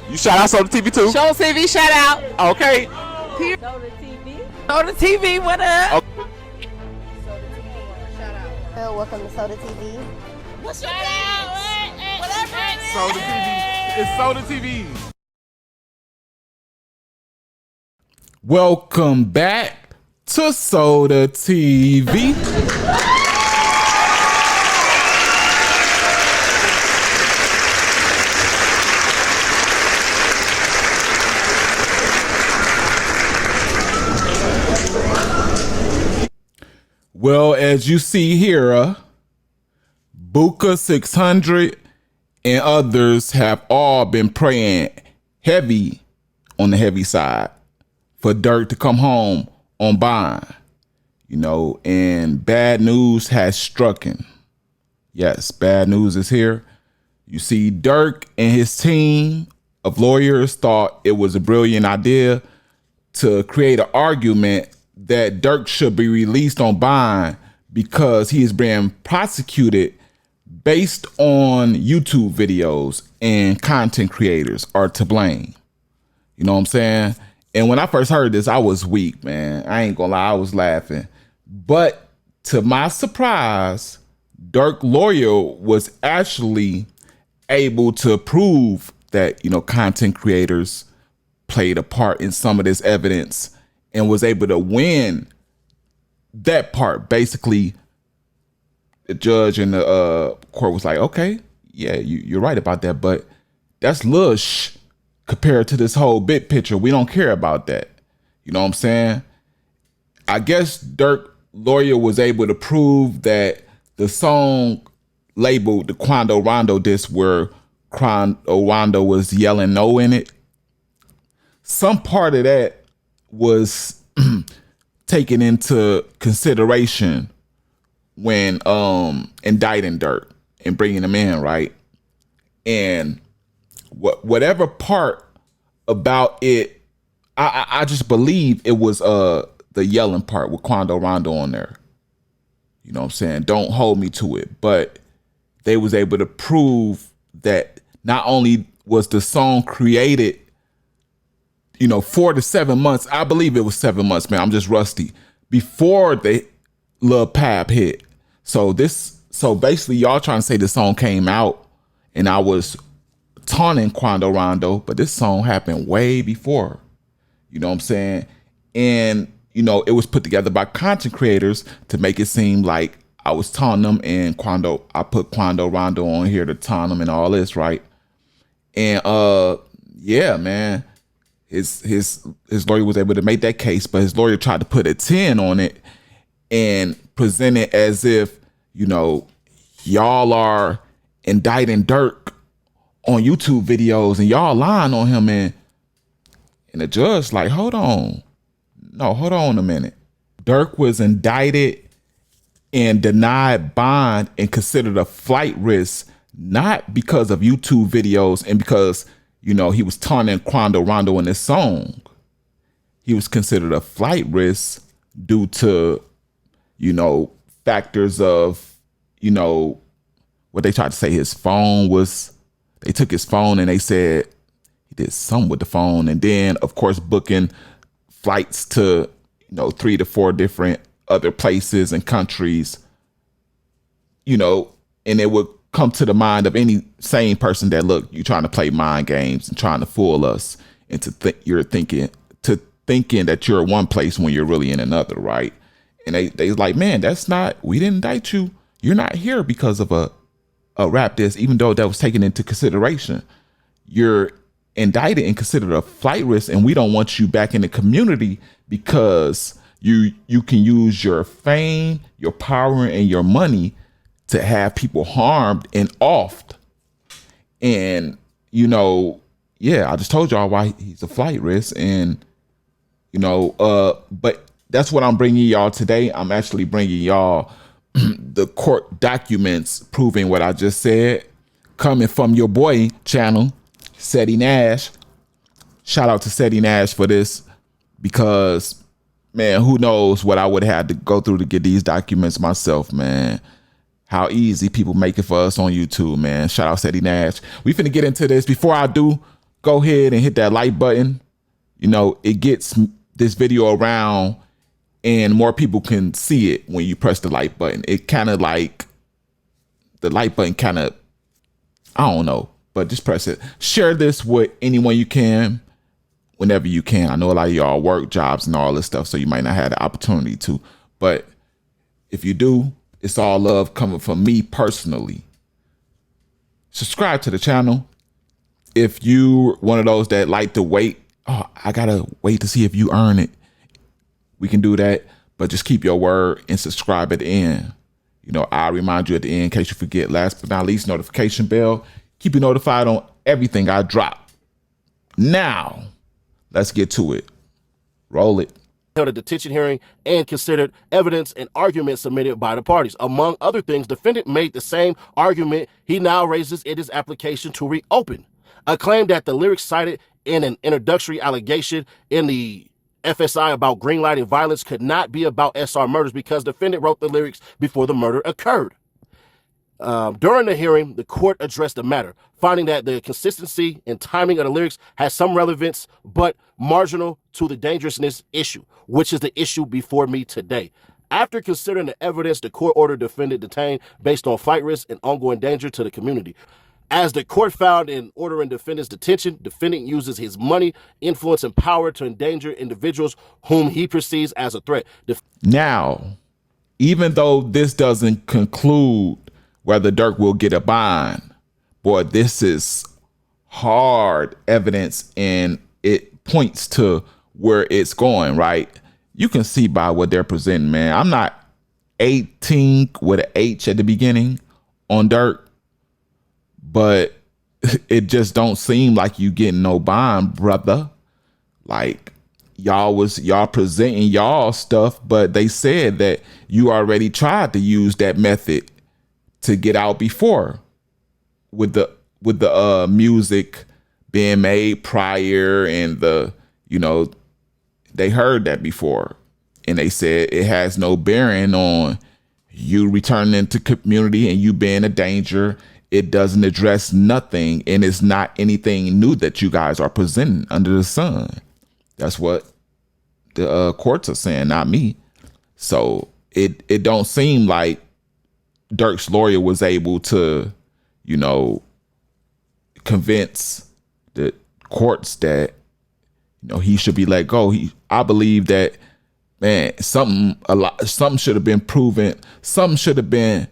You shout out Soda TV too? Show TV shout out. Okay. Soda TV. Soda TV, what up? Okay. Soda TV. Shout out. Welcome to Soda TV. What's your name? Whatever it is. Soda TV. It's Soda TV. Welcome back to Soda TV. Well, as you see here, Buka 600 and others have all been praying heavy on the heavy side for Durk to come home on bond, and bad news has struck him. Yes, bad news is here. You see, Durk and his team of lawyers thought it was a brilliant idea to create an argument that Durk should be released on bond because he is being prosecuted based on YouTube videos and content creators are to blame. You know what I'm saying? And when I first heard this, I was weak, man. I ain't gonna lie, I was laughing. But to my surprise, Durk lawyer was actually able to prove that, content creators played a part in some of this evidence and was able to win that part. Basically, the judge in the court was like, okay, yeah, you're right about that, but that's lush compared to this whole big picture. We don't care about that. You know what I'm saying? I guess Durk lawyer was able to prove that the song labeled the Quando Rondo disc where Quando Rondo was yelling no in it, some part of that was taken into consideration when indicting Durk and bringing him in, right? And whatever part about it, I just believe it was the yelling part with Quando Rondo on there. You know what I'm saying? Don't hold me to it, but they was able to prove that not only was the song created 4 to 7 months, I believe it was 7 months, man, I'm just rusty, before the Lil Pab hit. So basically y'all trying to say the song came out and I was taunting Quando Rondo, but this song happened way before. You know what I'm saying? And, it was put together by content creators to make it seem like I was taunting them and I put Quando Rondo on here to taunt them and all this, right? And yeah, man. His lawyer was able to make that case, but his lawyer tried to put a 10 on it and present it as if, y'all are indicting Durk on YouTube videos and y'all lying on him. And the judge like, hold on a minute. Durk was indicted and denied bond and considered a flight risk, not because of YouTube videos and because he was taunting Quando Rondo in this song. He was considered a flight risk due to, factors of, what they tried to say his phone was, they took his phone and they said he did something with the phone. And then, of course, booking flights to, 3 to 4 different other places and countries, and it would come to the mind of any sane person that, look, you're trying to play mind games and trying to fool us into thinking that you're in one place when you're really in another, right? And they like, man, we didn't indict you. You're not here because of a rap disc, even though that was taken into consideration. You're indicted and considered a flight risk, and we don't want you back in the community because you can use your fame, your power, and your money to have people harmed and offed. And, I just told y'all why he's a flight risk. And, but that's what I'm bringing y'all today. I'm actually bringing y'all the court documents proving what I just said, coming from your boy channel, Seti Nash. Shout out to Seti Nash for this, because, man, who knows what I would have had to go through to get these documents myself, man. How easy people make it for us on YouTube, man. Shout out Seti Nash. We finna get into this. Before I do, go ahead and hit that like button. You know, it gets this video around and more people can see it when you press the like button. It kind of like, the like button kind of, I don't know, but just press it. Share this with anyone you can, whenever you can. I know a lot of y'all work jobs and all this stuff, so you might not have the opportunity to. But if you do, it's all love coming from me personally. Subscribe to the channel. If you one of those that like to wait, oh, I gotta wait to see if you earn it, we can do that. But just keep your word and subscribe at the end. You know, I'll remind you at the end in case you forget. Last but not least, notification bell. Keep you notified on everything I drop. Now, let's get to it. Roll it. Held a detention hearing and considered evidence and arguments submitted by the parties. Among other things, defendant made the same argument he now raises in his application to reopen, a claim that the lyrics cited in an introductory allegation in the FSI about greenlighting violence could not be about SR murders because defendant wrote the lyrics before the murder occurred. During the hearing, the court addressed the matter, finding that the consistency and timing of the lyrics has some relevance, but marginal to the dangerousness issue, which is the issue before me today. After considering the evidence, the court ordered defendant detained based on flight risk and ongoing danger to the community. As the court found in ordering defendant's detention, defendant uses his money, influence, and power to endanger individuals whom he perceives as a threat. Now, even though this doesn't conclude whether Durk will get a bond, boy, this is hard evidence and it points to where it's going, right? You can see by what they're presenting, man. I'm not 18 with an H at the beginning on Durk, but it just don't seem like you getting no bond, brother. Like y'all presenting y'all stuff, but they said that you already tried to use that method to get out before with the music being made prior and the, you know, they heard that before and they said it has no bearing on you returning into community and you being a danger. It doesn't address nothing and it's not anything new that you guys are presenting under the sun. That's what the courts are saying, not me. So it don't seem like Durk's lawyer was able to, you know, convince the courts that, you know, he should be let go. I believe that, man, something should have been proven. Something should have been,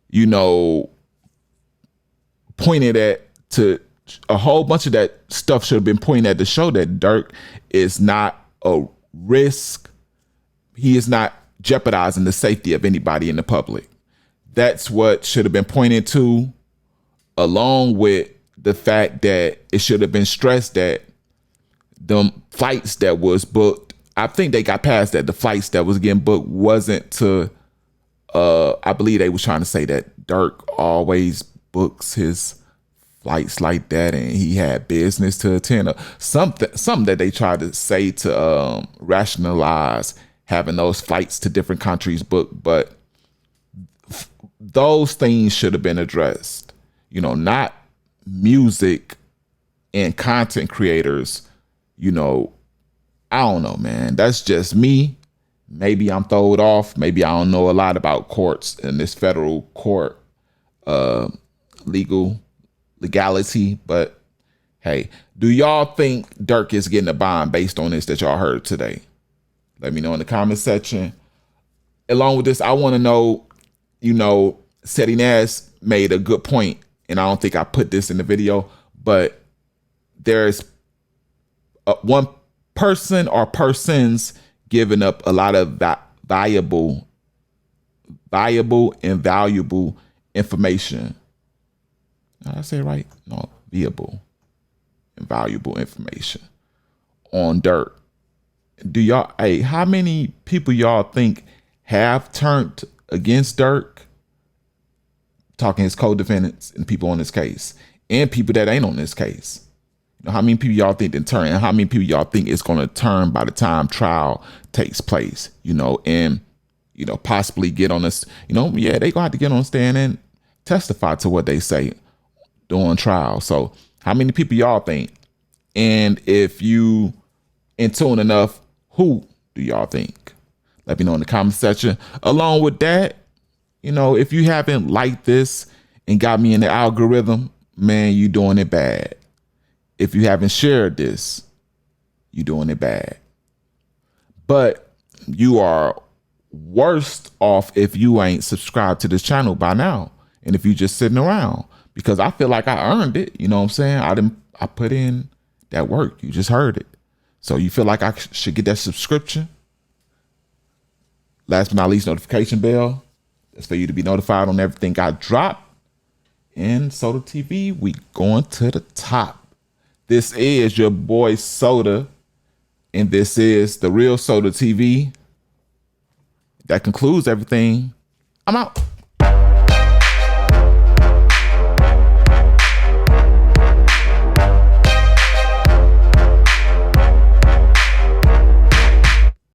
you know, pointed at, to a whole bunch of that stuff should have been pointed at to show that Durk is not a risk. He is not jeopardizing the safety of anybody in the public. That's what should have been pointed to, along with the fact that it should have been stressed that the flights that was booked, I think they got past that. The flights that was getting booked wasn't to, I believe they was trying to say that Durk always books his flights like that and he had business to attend, or something that they tried to say to rationalize having those flights to different countries booked. But those things should have been addressed, you know, not music and content creators. You know, I don't know, man. That's just me. Maybe I'm throwed off. Maybe I don't know a lot about courts and this federal court legality. But hey, do y'all think Durk is getting a bond based on this that y'all heard today? Let me know in the comment section. Along with this, I want to know, you know, Seti Nass made a good point, and I don't think I put this in the video, but there's one person or persons giving up a lot of valuable and valuable information. Did I say it right? No, valuable and valuable information on Durk. Do y'all, hey, how many people y'all think have turned against Durk? Talking his co-defendants and people on this case and people that ain't on this case. You know, how many people y'all think they turn, and how many people y'all think it's going to turn by the time trial takes place, you know, and, you know, possibly get on this, you know, yeah, they gonna have to get on stand and testify to what they say during trial. So how many people y'all think And if you in tune enough, who do y'all think? Let me know in the comment section. Along with that, you know, if you haven't liked this and got me in the algorithm, man, you doing it bad. If you haven't shared this, you doing it bad. But you are worst off if you ain't subscribed to this channel by now. And if you just sitting around, because I feel like I earned it. You know what I'm saying? I put in that work. You just heard it. So you feel like I should get that subscription. Last but not least, notification bell. That's for you to be notified on everything I drop. And Soda TV, we going to the top. This is your boy Soda. And this is the real Soda TV. That concludes everything. I'm out.